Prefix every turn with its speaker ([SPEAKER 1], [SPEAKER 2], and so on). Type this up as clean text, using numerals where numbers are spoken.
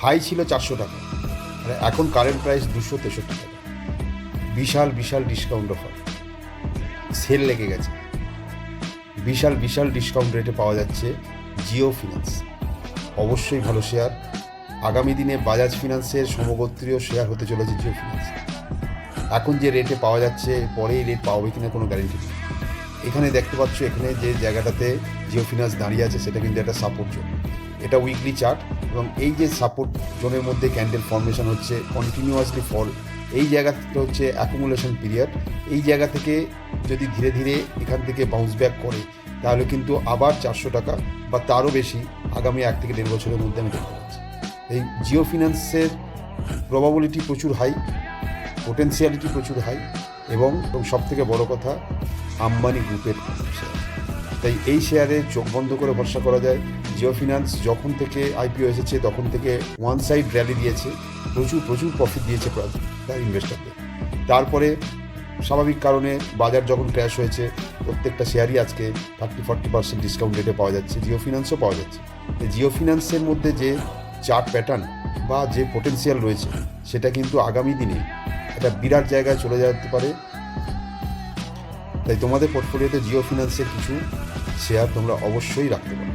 [SPEAKER 1] High ছিল 400 টাকা, আর এখন কারেন্ট প্রাইস 263 টাকা। বিশাল বিশাল ডিসকাউন্ট অফার, সেল লেগে গেছে। বিশাল বিশাল ডিসকাউন্ট রেটে পাওয়া যাচ্ছে জিও ফিন্যান্স। অবশ্যই ভালো শেয়ার। আগামী দিনে বাজাজ ফিন্যান্সের সমগোত্রীয় শেয়ার হতে চলেছে জিও ফিন্যান্স। এখন যে রেটে পাওয়া যাচ্ছে পরে এই রেট পাওয়া কিনা কোনো গ্যারেন্টি নেই। এখানে দেখতে পাচ্ছ, এখানে যে জায়গাটাতে জিও ফিন্যান্স দাঁড়িয়ে আছে সেটা কিন্তু একটা সাপোর্ট জোন। এটা উইকলি চার্ট, এবং এই যে সাপোর্ট জোনের মধ্যে ক্যান্ডেল ফর্মেশন হচ্ছে, কন্টিনিউয়াসলি ফল, এই জায়গাটা হচ্ছে অ্যাকুমুলেশন পিরিয়ড। এই জায়গা থেকে যদি ধীরে ধীরে এখান থেকে বাউন্স ব্যাক করে, তাহলে কিন্তু আবার 400 টাকা বা তারও বেশি আগামী 1 থেকে 1.5 বছরের মধ্যে আমি দেখতে পাচ্ছি। এই জিও ফিন্যান্সের প্রবাবিলিটি প্রচুর হাই, পোটেন্সিয়ালিটি প্রচুর হাই, এবং সব থেকে বড় কথা আম্বানি গ্রুপের শেয়ার। তাই এই শেয়ারে চোখ বন্ধ করে ভরসা করা যায়। জিও ফিন্যান্স যখন থেকে আইপিও এসেছে তখন থেকে ওয়ান সাইড র্যালি দিয়েছে, প্রচুর প্রচুর প্রফিট দিয়েছে তার ইনভেস্টরদের। তারপরে স্বাভাবিক কারণে বাজার যখন ক্র্যাশ হয়েছে, প্রত্যেকটা শেয়ারই আজকে 30-40% ডিসকাউন্ট রেটে পাওয়া যাচ্ছে, জিও ফিন্যান্সও পাওয়া যাচ্ছে। জিও ফিন্যান্সের মধ্যে যে চার্ট প্যাটার্ন বা যে পোটেন্সিয়াল রয়েছে, সেটা কিন্তু আগামী দিনে একটা বিরাট জায়গায় চলে যেতে পারে। তাই তোমাদের পোর্টফোলিওতে জিও ফিন্যান্সের কিছু শেয়ার তোমরা অবশ্যই রাখতে পারো।